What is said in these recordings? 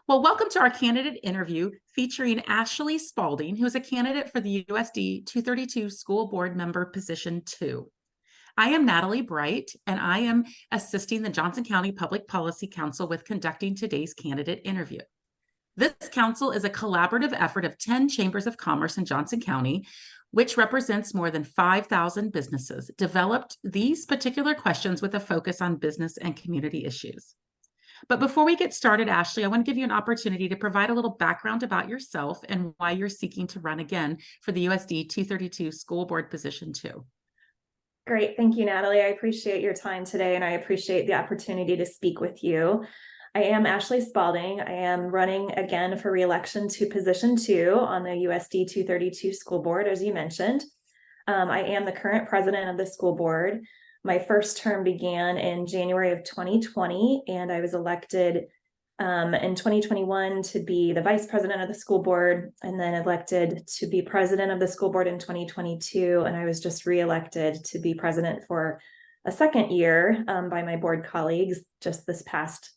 Well, welcome to our candidate interview featuring Ashley Spaulding, who is a candidate for the USD 232 School Board Member Position 2. I am Natalie Bright, and I am assisting the Johnson County Public Policy Council with conducting today's candidate interview. This council is a collaborative effort of 10 chambers of commerce in Johnson County, which represents more than 5,000 businesses, developed these particular questions with a focus on business and community issues. But before we get started, Ashley, I want to give you an opportunity to provide a little background about yourself and why you're seeking to run again for the USD 232 School Board Position 2. Great. Thank you, Natalie. I appreciate your time today, and I appreciate the opportunity to speak with you. I am Ashley Spaulding. I am running again for re-election to Position 2 on the USD 232 School Board, as you mentioned. I am the current president of the school board. My first term began in January of 2020, and I was elected in 2021 to be the vice president of the school board, and then elected to be president of the school board in 2022. And I was just reelected to be president for a second year by my board colleagues just this past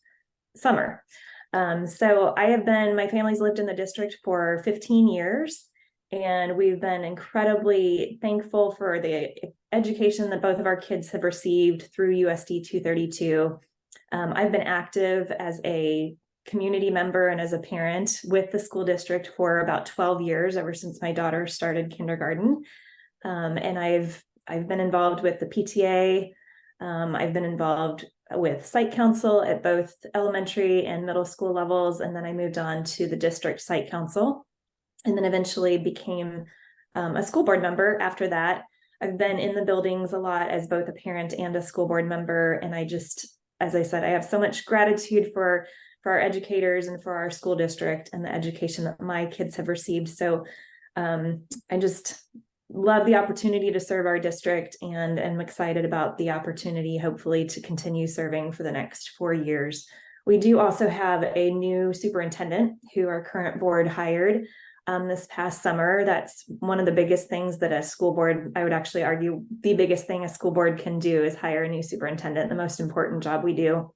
summer. So my family's lived in the district for 15 years. And we've been incredibly thankful for the education that both of our kids have received through USD 232. I've been active as a community member and as a parent with the school district for about 12 years, ever since my daughter started kindergarten. And I've been involved with the PTA. I've been involved with site council at both elementary and middle school levels. And then I moved on to the district site council, and then eventually became a school board member after that. I've been in the buildings a lot as both a parent and a school board member. And as I said, I have so much gratitude for our educators and for our school district and the education that my kids have received. So I just love the opportunity to serve our district, and I'm excited about the opportunity, hopefully, to continue serving for the next 4 years. We do also have a new superintendent who our current board hired this past summer. That's one of the biggest things that a school board, I would actually argue, the biggest thing a school board can do is hire a new superintendent, the most important job we do.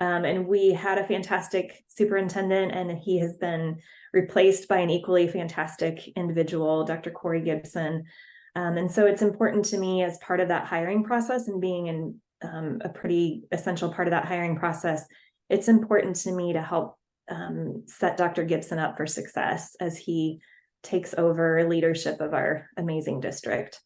And we had a fantastic superintendent, and he has been replaced by an equally fantastic individual, Dr. Corey Gibson. And so it's important to me, as part of that hiring process and being in a pretty essential part of that hiring process, it's important to me to help set Dr. Gibson up for success as he takes over leadership of our amazing district.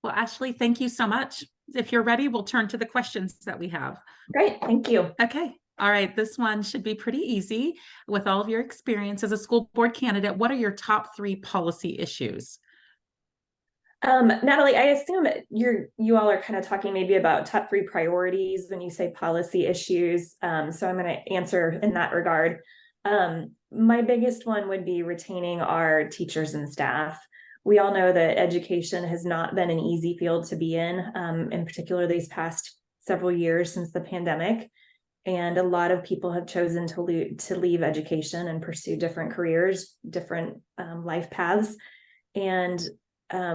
Well, Ashley, thank you so much. If you're ready, we'll turn to the questions that we have. Great, thank you. Okay. All right. This one should be pretty easy. With all of your experience as a school board candidate, what are your top 3 policy issues? Natalie, I assume you all are kind of talking maybe about top 3 priorities when you say policy issues. So I'm going to answer in that regard. My biggest one would be retaining our teachers and staff. We all know that education has not been an easy field to be in particular these past several years since the pandemic. And a lot of people have chosen to leave education and pursue different careers, different life paths. And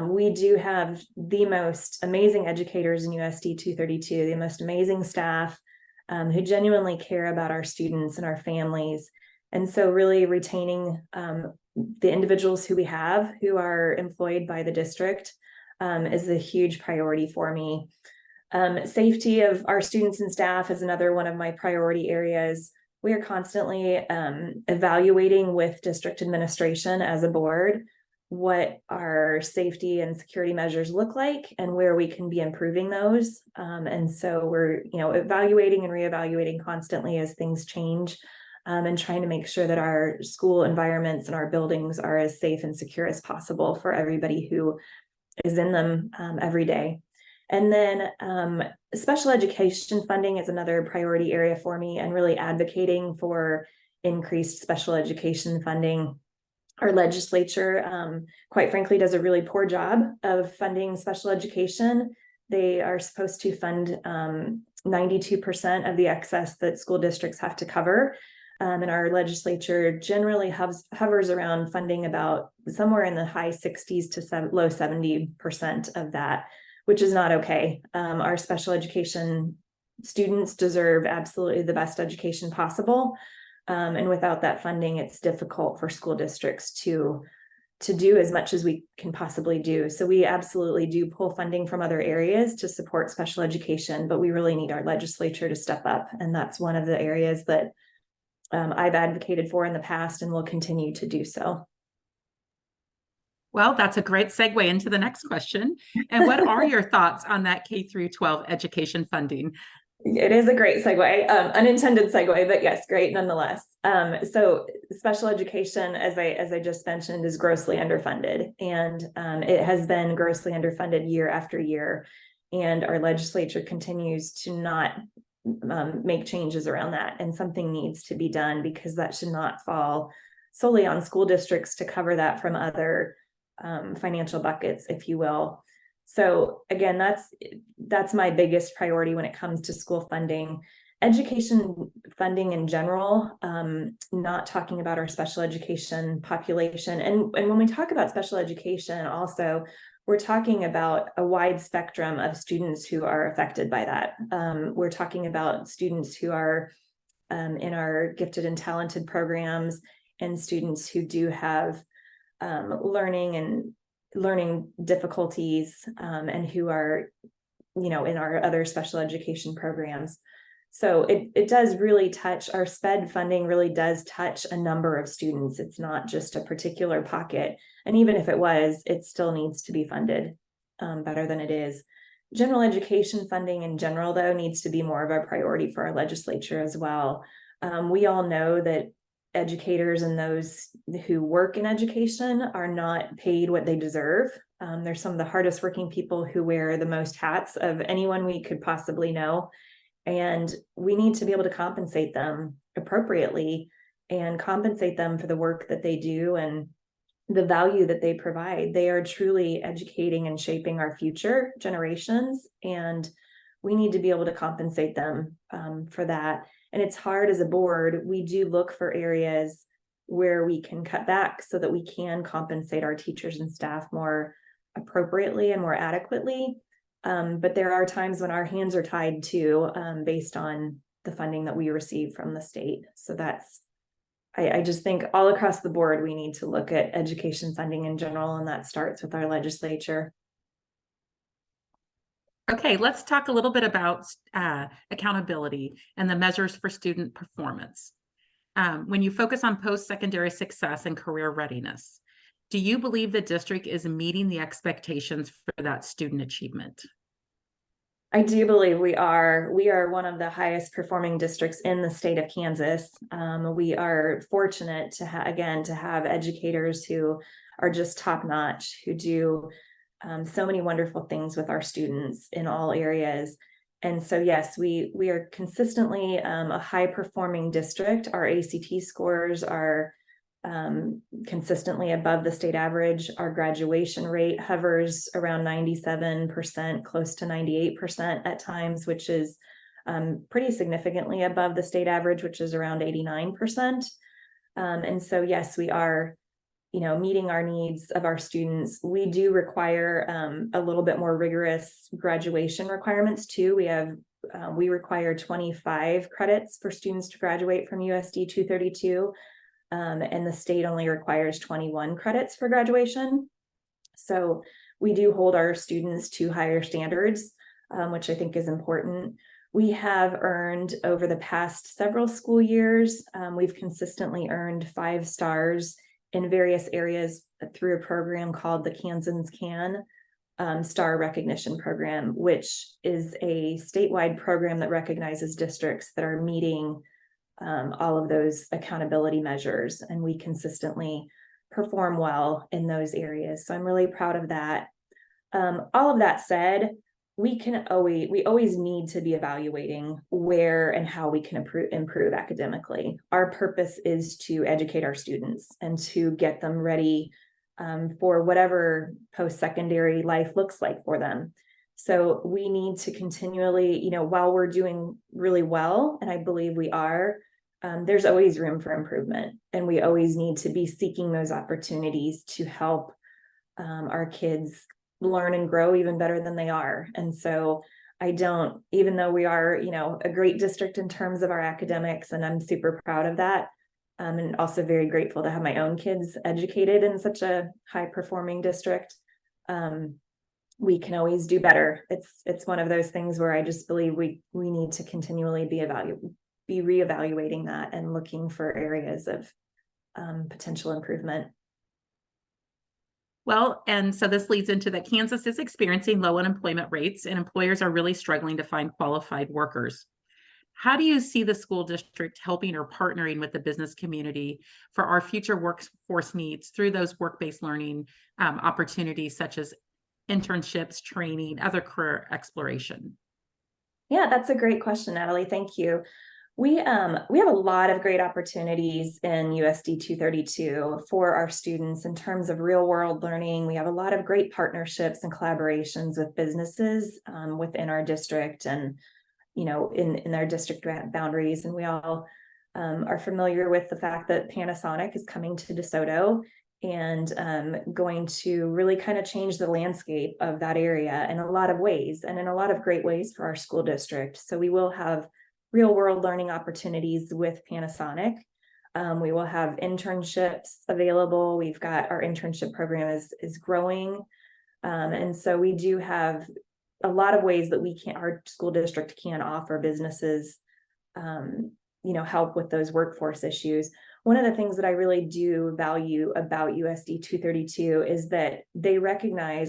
we do have the most amazing educators in USD 232, the most amazing staff who genuinely care about our students and our families. And so really retaining the individuals who we have who are employed by the district is a huge priority for me. Safety of our students and staff is another one of my priority areas. We are constantly evaluating with district administration as a board what our safety and security measures look like and where we can be improving those. And so we're evaluating and reevaluating constantly as things change, and trying to make sure that our school environments and our buildings are as safe and secure as possible for everybody who is in them every day. And then special education funding is another priority area for me, and really advocating for increased special education funding. Our legislature, quite frankly, does a really poor job of funding special education. They are supposed to fund 92% of the excess that school districts have to cover. And our legislature generally hovers around funding about somewhere in the high 60s to low 70% of that, which is not okay. Our special education students deserve absolutely the best education possible. And without that funding, it's difficult for school districts to do as much as we can possibly do. So we absolutely do pull funding from other areas to support special education, but we really need our legislature to step up. And that's one of the areas that I've advocated for in the past and will continue to do so. Well, that's a great segue into the next question. And what are your thoughts on that K through 12 education funding? It is a great segue, unintended segue, but yes, great nonetheless. So special education, as I just mentioned, is grossly underfunded, and it has been grossly underfunded year after year. And our legislature continues to not make changes around that. And something needs to be done, because that should not fall solely on school districts to cover that from other financial buckets, if you will. So again, that's my biggest priority when it comes to school funding. Education funding in general, not talking about our special education population. And when we talk about special education also, we're talking about a wide spectrum of students who are affected by that. We're talking about students who are in our gifted and talented programs, and students who do have learning difficulties, and who are, in our other special education programs. So it does really touch, our SPED funding really does touch a number of students. It's not just a particular pocket. And even if it was, it still needs to be funded better than it is. General education funding in general, though, needs to be more of a priority for our legislature as well. We all know that educators and those who work in education are not paid what they deserve. They're some of the hardest working people who wear the most hats of anyone we could possibly know. And we need to be able to compensate them appropriately and compensate them for the work that they do and the value that they provide. They are truly educating and shaping our future generations, and we need to be able to compensate them for that. And it's hard as a board. We do look for areas where we can cut back so that we can compensate our teachers and staff more appropriately and more adequately. But there are times when our hands are tied too, based on the funding that we receive from the state. So I just think all across the board, we need to look at education funding in general, and that starts with our legislature. Okay, let's talk a little bit about accountability and the measures for student performance. When you focus on post-secondary success and career readiness, do you believe the district is meeting the expectations for that student achievement? I do believe we are. We are one of the highest performing districts in the state of Kansas. We are fortunate to have educators who are just top notch, who do so many wonderful things with our students in all areas. And so, yes, we are consistently a high performing district. Our ACT scores are consistently above the state average. Our graduation rate hovers around 97%, close to 98% at times, which is pretty significantly above the state average, which is around 89%. And so, yes, we are, meeting our needs of our students. We do require a little bit more rigorous graduation requirements too. We require 25 credits for students to graduate from USD 232. And the state only requires 21 credits for graduation. So we do hold our students to higher standards, which I think is important. We have earned over the past several school years, we've consistently earned 5 stars in various areas through a program called the Kansans Can Star Recognition Program, which is a statewide program that recognizes districts that are meeting all of those accountability measures, and we consistently perform well in those areas. So I'm really proud of that. All of that said, we always need to be evaluating where and how we can improve academically. Our purpose is to educate our students and to get them ready for whatever post-secondary life looks like for them. So we need to continually, while we're doing really well, and I believe we are, there's always room for improvement, and we always need to be seeking those opportunities to help our kids learn and grow even better than they are. And so I don't, even though we are, a great district in terms of our academics, and I'm super proud of that. And also very grateful to have my own kids educated in such a high performing district. We can always do better. It's one of those things where I just believe we need to continually be reevaluating that and looking for areas of potential improvement. Well, and so this leads into that Kansas is experiencing low unemployment rates and employers are really struggling to find qualified workers. How do you see the school district helping or partnering with the business community for our future workforce needs through those work-based learning opportunities such as internships, training, other career exploration? Yeah, that's a great question, Natalie. Thank you. We have a lot of great opportunities in USD 232 for our students in terms of real world learning. We have a lot of great partnerships and collaborations with businesses within our district and, in our district boundaries. And we all are familiar with the fact that Panasonic is coming to DeSoto and going to really kind of change the landscape of that area in a lot of ways and in a lot of great ways for our school district. So we will have real world learning opportunities with Panasonic. We will have internships available. We've got our internship program is growing. And so we do have a lot of ways that our school district can offer businesses, help with those workforce issues. One of the things that I really do value about USD 232 is that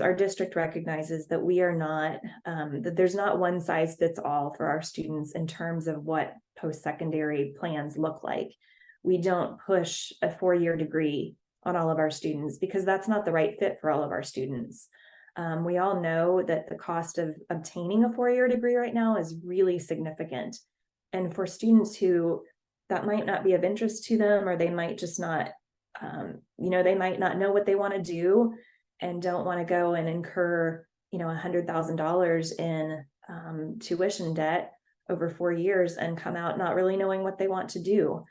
our district recognizes that we are not, that there's not one size fits all for our students in terms of what post-secondary plans look like. We don't push a 4-year degree on all of our students because that's not the right fit for all of our students. We all know that the cost of obtaining a 4-year degree right now is really significant. And for students who that might not be of interest to them, or they might just not, they might not know what they want to do and don't want to go and incur, $100,000 in tuition debt over 4 years and come out not really knowing what they want to do.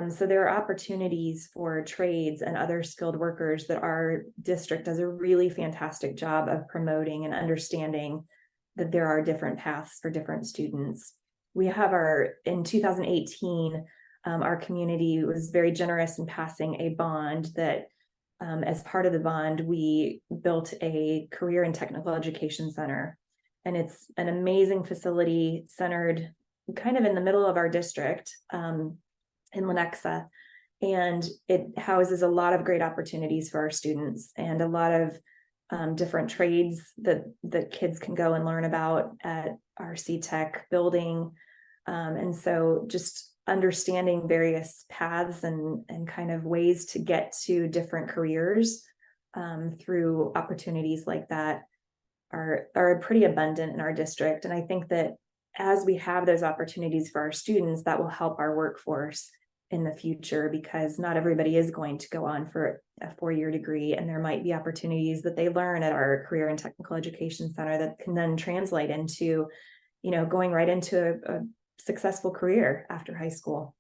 So there are opportunities for trades and other skilled workers that our district does a really fantastic job of promoting and understanding that there are different paths for different students. We have in 2018, our community was very generous in passing a bond that, as part of the bond, we built a career and technical education center. And it's an amazing facility centered kind of in the middle of our district in Lenexa. And it houses a lot of great opportunities for our students and a lot of different trades that kids can go and learn about at our CTech building. And so just understanding various paths and kind of ways to get to different careers through opportunities like that are pretty abundant in our district. And I think that as we have those opportunities for our students, that will help our workforce in the future, because not everybody is going to go on for a 4-year degree, and there might be opportunities that they learn at our career and technical education center that can then translate into, going right into a successful career after high school.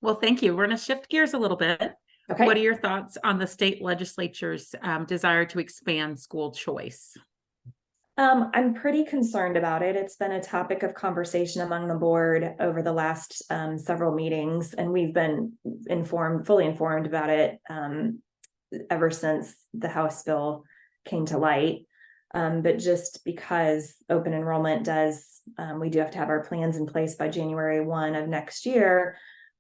Well, thank you. We're going to shift gears a little bit. Okay. What are your thoughts on the state legislature's desire to expand school choice? I'm pretty concerned about it. It's been a topic of conversation among the board over the last several meetings, and we've been fully informed about it ever since the House bill came to light. But just because open enrollment we do have to have our plans in place by January 1 of next year.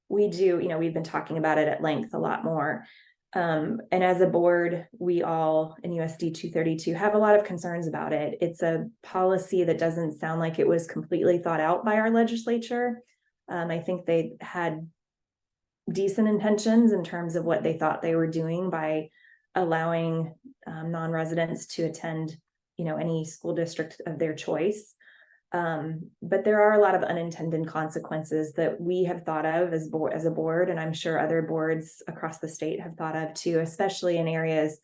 We've been talking about it at length a lot more. And as a board, we all in USD 232 have a lot of concerns about it. It's a policy that doesn't sound like it was completely thought out by our legislature. I think they had decent intentions in terms of what they thought they were doing by allowing non-residents to attend, any school district of their choice. But there are a lot of unintended consequences that we have thought of as a board, and I'm sure other boards across the state have thought of too, especially in areas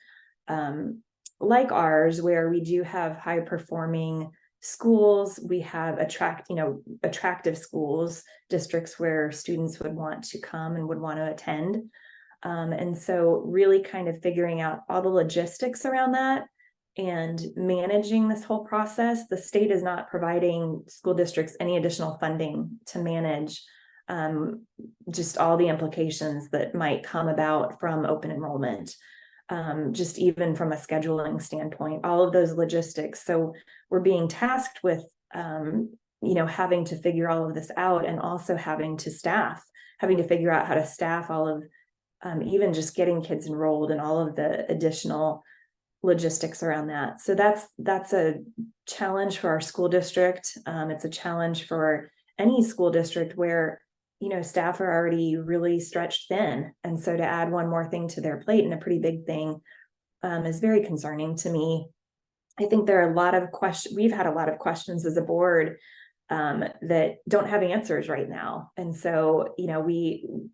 like ours, where we do have high performing schools. We have attractive schools, districts where students would want to come and would want to attend. And so really kind of figuring out all the logistics around that and managing this whole process. The state is not providing school districts any additional funding to manage just all the implications that might come about from open enrollment. Just even from a scheduling standpoint, all of those logistics. So we're being tasked with, having to figure all of this out, and also having to figure out how to staff all of, even just getting kids enrolled and all of the additional logistics around that. So that's a challenge for our school district. It's a challenge for any school district where staff are already really stretched thin. And so to add one more thing to their plate, and a pretty big thing, is very concerning to me. I think there are a lot of questions. We've had a lot of questions as a board that don't have answers right now. And so,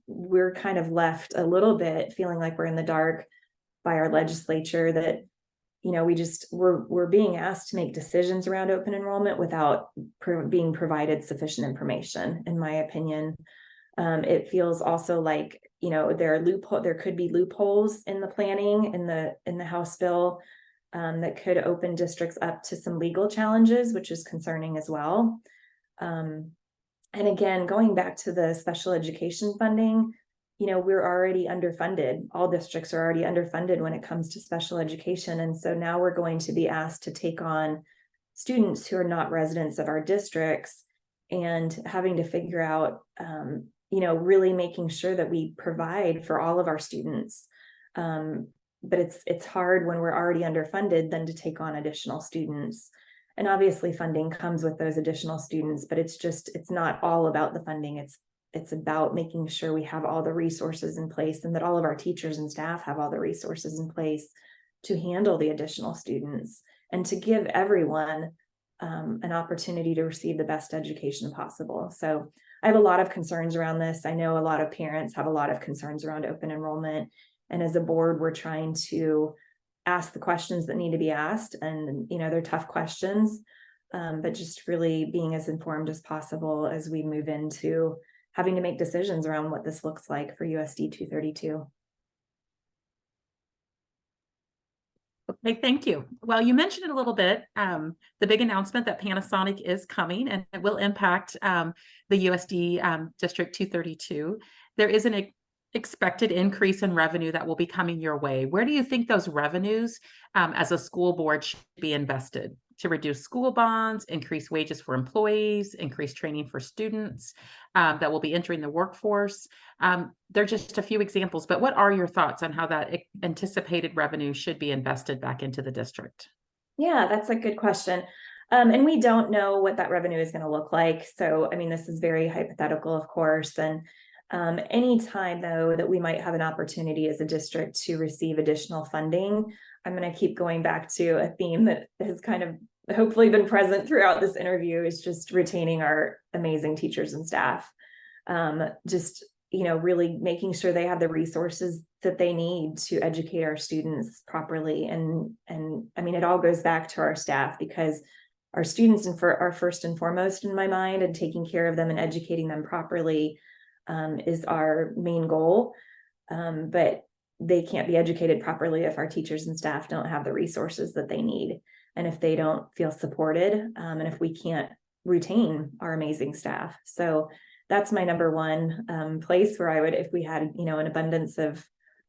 we're kind of left a little bit feeling like we're in the dark by our legislature, that we're being asked to make decisions around open enrollment without being provided sufficient information, in my opinion. It feels also like, there could be loopholes in the planning in the House bill that could open districts up to some legal challenges, which is concerning as well. And again, going back to the special education funding, we're already underfunded. All districts are already underfunded when it comes to special education. And so now we're going to be asked to take on students who are not residents of our districts, and having to figure out, really making sure that we provide for all of our students. But it's hard when we're already underfunded then to take on additional students. And obviously funding comes with those additional students, but it's not all about the funding. It's about making sure we have all the resources in place, and that all of our teachers and staff have all the resources in place to handle the additional students, and to give everyone an opportunity to receive the best education possible. So I have a lot of concerns around this. I know a lot of parents have a lot of concerns around open enrollment. And as a board, we're trying to ask the questions that need to be asked. And, they're tough questions, but just really being as informed as possible as we move into having to make decisions around what this looks like for USD 232. Okay, thank you. Well, you mentioned it a little bit, the big announcement that Panasonic is coming, and it will impact the USD District 232. There is an expected increase in revenue that will be coming your way. Where do you think those revenues as a school board should be invested to reduce school bonds, increase wages for employees, increase training for students that will be entering the workforce? They're just a few examples, but what are your thoughts on how that anticipated revenue should be invested back into the district? Yeah, that's a good question. And we don't know what that revenue is going to look like. So, this is very hypothetical, of course. And anytime, though, that we might have an opportunity as a district to receive additional funding, I'm going to keep going back to a theme that has kind of hopefully been present throughout this interview, is just retaining our amazing teachers and staff. Really making sure they have the resources that they need to educate our students properly. And it all goes back to our staff, because our students are first and foremost in my mind, and taking care of them and educating them properly is our main goal. But they can't be educated properly if our teachers and staff don't have the resources that they need, and if they don't feel supported, and if we can't retain our amazing staff. So that's my number one place where I would, if we had, an abundance of,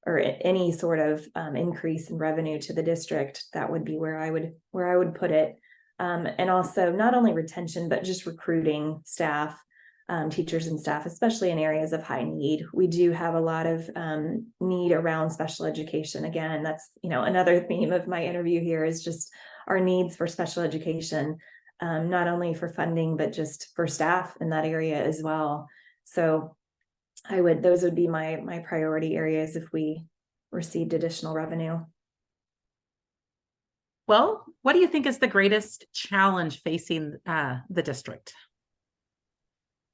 or any sort of increase in revenue to the district, that would be where I would put it. And also not only retention, but just recruiting staff, teachers and staff, especially in areas of high need. We do have a lot of need around special education. Again, that's, another theme of my interview here, is just our needs for special education. Not only for funding, but just for staff in that area as well. So those would be my priority areas if we received additional revenue. Well, what do you think is the greatest challenge facing the district?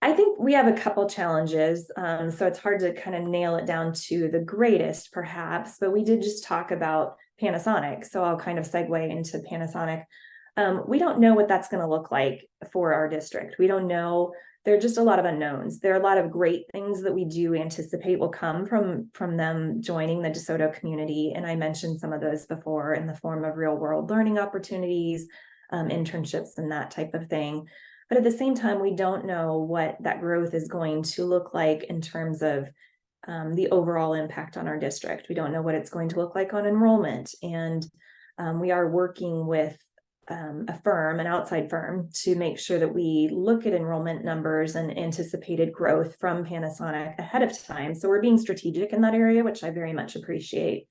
I think we have a couple challenges, so it's hard to kind of nail it down to the greatest, perhaps, but we did just talk about Panasonic, so I'll kind of segue into Panasonic. We don't know what that's going to look like for our district. We don't know there are just a lot of unknowns. There are a lot of great things that we do anticipate will come from them joining the DeSoto community. And I mentioned some of those before in the form of real world learning opportunities, internships, and that type of thing. But at the same time, we don't know what that growth is going to look like in terms of the overall impact on our district. We don't know what it's going to look like on enrollment. And we are working with a firm, an outside firm, to make sure that we look at enrollment numbers and anticipated growth from Panasonic ahead of time. So we're being strategic in that area, which I very much appreciate.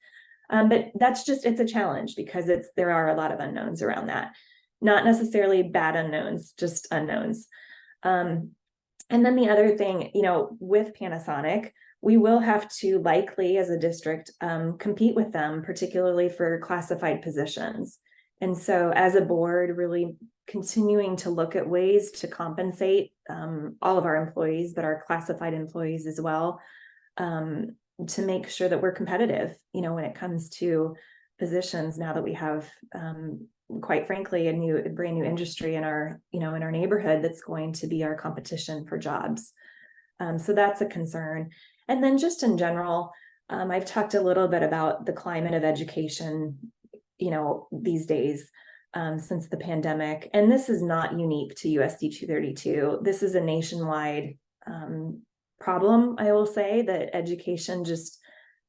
But that's just, it's a challenge because there are a lot of unknowns around that. Not necessarily bad unknowns, just unknowns. And then the other thing, with Panasonic, we will have to likely as a district compete with them, particularly for classified positions. And so as a board, really continuing to look at ways to compensate all of our employees, but our classified employees as well, to make sure that we're competitive, when it comes to positions now that we have, quite frankly, a brand new industry in our neighborhood that's going to be our competition for jobs. So that's a concern. And then just in general, I've talked a little bit about the climate of education, these days, since the pandemic. And this is not unique to USD 232. This is a nationwide problem, I will say, that education just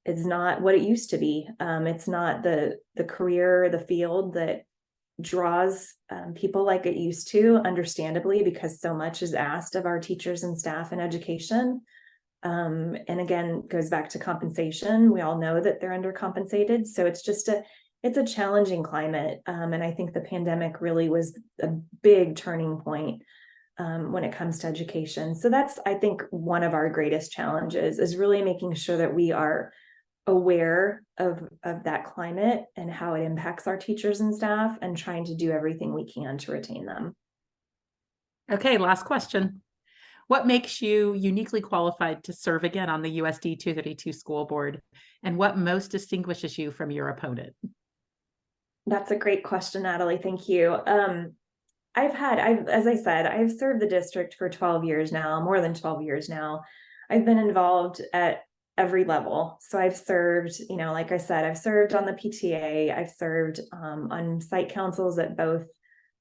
is not what it used to be. It's not the career, the field that draws people like it used to, understandably, because so much is asked of our teachers and staff in education. And again, goes back to compensation. We all know that they're undercompensated. So it's just it's a challenging climate. And I think the pandemic really was a big turning point when it comes to education. So that's, I think, one of our greatest challenges is really making sure that we are aware of that climate and how it impacts our teachers and staff, and trying to do everything we can to retain them. Okay, last question. What makes you uniquely qualified to serve again on the USD 232 school board, and what most distinguishes you from your opponent? That's a great question, Natalie. Thank you. As I said, I've served the district for 12 years now, more than 12 years now. I've been involved at every level. So I've served, like I said, I've served on the PTA, I've served on site councils at both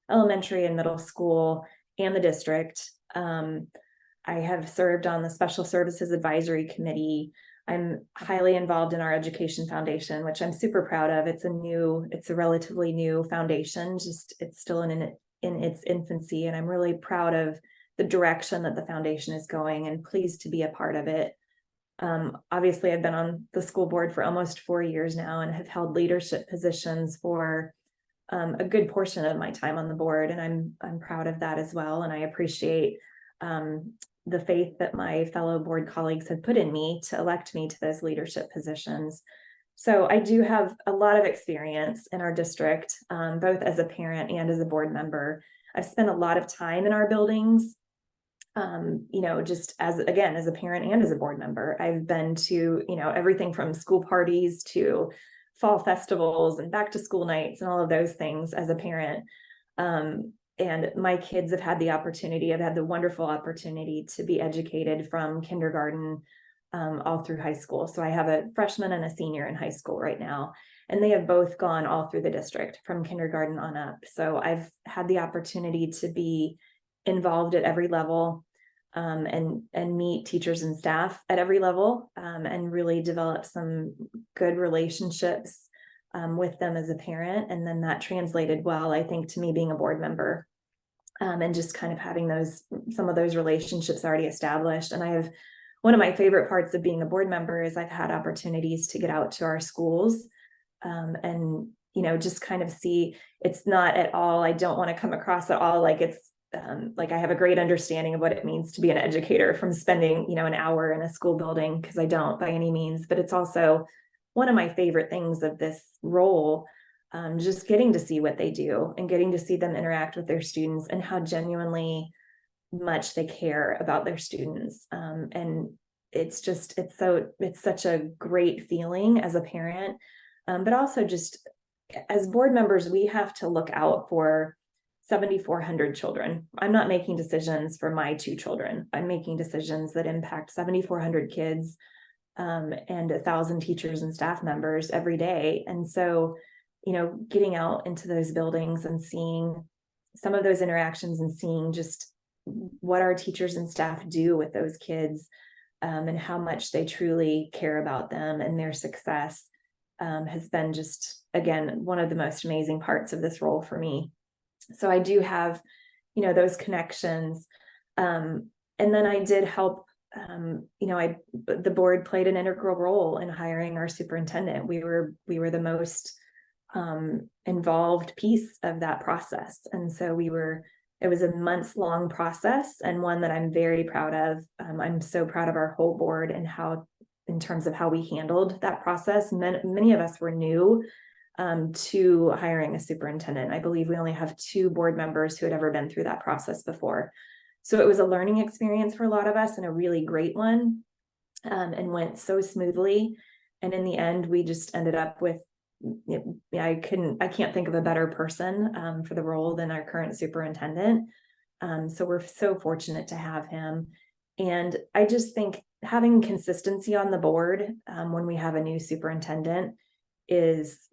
elementary and middle school and the district. I have served on the Special Services Advisory Committee. I'm highly involved in our Education Foundation, which I'm super proud of. It's a relatively new foundation, it's still in its infancy, and I'm really proud of the direction that the foundation is going and pleased to be a part of it. Obviously, I've been on the school board for almost 4 years now and have held leadership positions for a good portion of my time on the board, and I'm proud of that as well. And I appreciate the faith that my fellow board colleagues have put in me to elect me to those leadership positions. So I do have a lot of experience in our district, both as a parent and as a board member. I've spent a lot of time in our buildings, just as a parent and as a board member. I've been to, everything from school parties to fall festivals and back to school nights and all of those things as a parent. And my kids have had I've had the wonderful opportunity to be educated from kindergarten all through high school. So I have a freshman and a senior in high school right now, and they have both gone all through the district from kindergarten on up. So I've had the opportunity to be involved at every level, and meet teachers and staff at every level, and really develop some good relationships with them as a parent. And then that translated well, I think, to me being a board member, and just kind of having some of those relationships already established. And one of my favorite parts of being a board member is I've had opportunities to get out to our schools, and just kind of see, it's not at all, I don't want to come across at all like it's like I have a great understanding of what it means to be an educator from spending an hour in a school building, because I don't by any means. But it's also one of my favorite things of this role, just getting to see what they do and getting to see them interact with their students and how genuinely much they care about their students. And it's such a great feeling as a parent, but also just as board members, we have to look out for 7,400 children. I'm not making decisions for my 2 children. I'm making decisions that impact 7,400 kids and 1,000 teachers and staff members every day. And so, getting out into those buildings and seeing some of those interactions and seeing just what our teachers and staff do with those kids and how much they truly care about them and their success has been just, again, one of the most amazing parts of this role for me. So I do have, those connections. And then I did help, the board played an integral role in hiring our superintendent. We were the most involved piece of that process. And so it was a months-long process and one that I'm very proud of. I'm so proud of our whole board and in terms of how we handled that process. Many of us were new to hiring a superintendent. I believe we only have 2 board members who had ever been through that process before. So it was a learning experience for a lot of us and a really great one, and went so smoothly. And in the end, we just ended up with, I can't think of a better person for the role than our current superintendent. So we're so fortunate to have him. And I just think having consistency on the board when we have a new superintendent is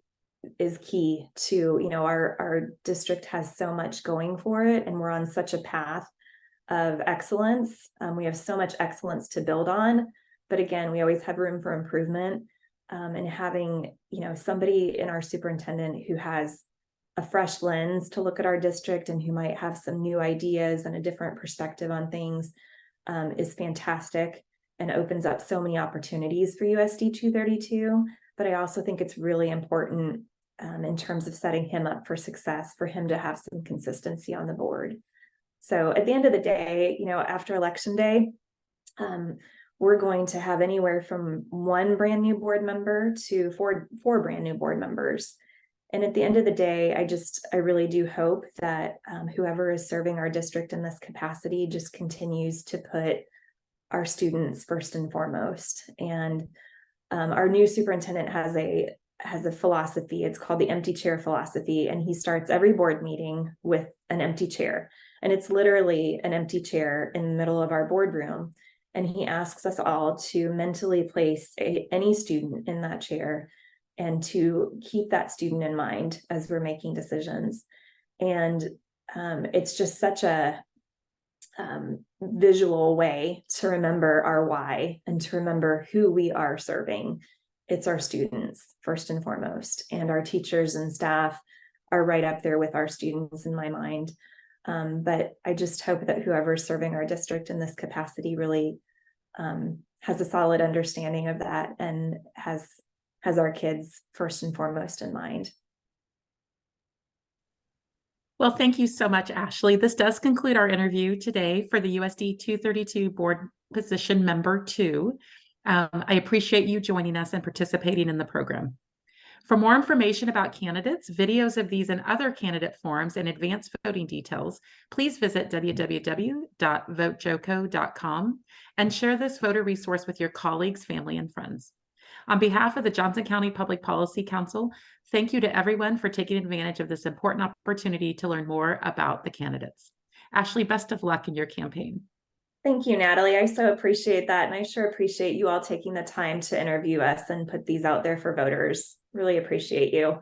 key to, our district has so much going for it and we're on such a path of excellence. We have so much excellence to build on, but again, we always have room for improvement. And having, somebody in our superintendent who has a fresh lens to look at our district and who might have some new ideas and a different perspective on things is fantastic and opens up so many opportunities for USD 232. But I also think it's really important in terms of setting him up for success, for him to have some consistency on the board. So at the end of the day, after election day, we're going to have anywhere from 1 brand new board member to four brand new board members. And at the end of the day, I really do hope that whoever is serving our district in this capacity just continues to put our students first and foremost. And our new superintendent has a philosophy. It's called the empty chair philosophy. And he starts every board meeting with an empty chair. And it's literally an empty chair in the middle of our boardroom. And he asks us all to mentally place any student in that chair and to keep that student in mind as we're making decisions. And it's just such a visual way to remember our why and to remember who we are serving. It's our students first and foremost, and our teachers and staff are right up there with our students in my mind. But I just hope that whoever's serving our district in this capacity really has a solid understanding of that and has our kids first and foremost in mind. Well, thank you so much, Ashley. This does conclude our interview today for the USD 232 Board Position Member 2. I appreciate you joining us and participating in the program. For more information about candidates, videos of these and other candidate forums, and advanced voting details, please visit www.votejoco.com and share this voter resource with your colleagues, family, and friends. On behalf of the Johnson County Public Policy Council, thank you to everyone for taking advantage of this important opportunity to learn more about the candidates. Ashley, best of luck in your campaign. Thank you, Natalie. I so appreciate that. And I sure appreciate you all taking the time to interview us and put these out there for voters. Really appreciate you.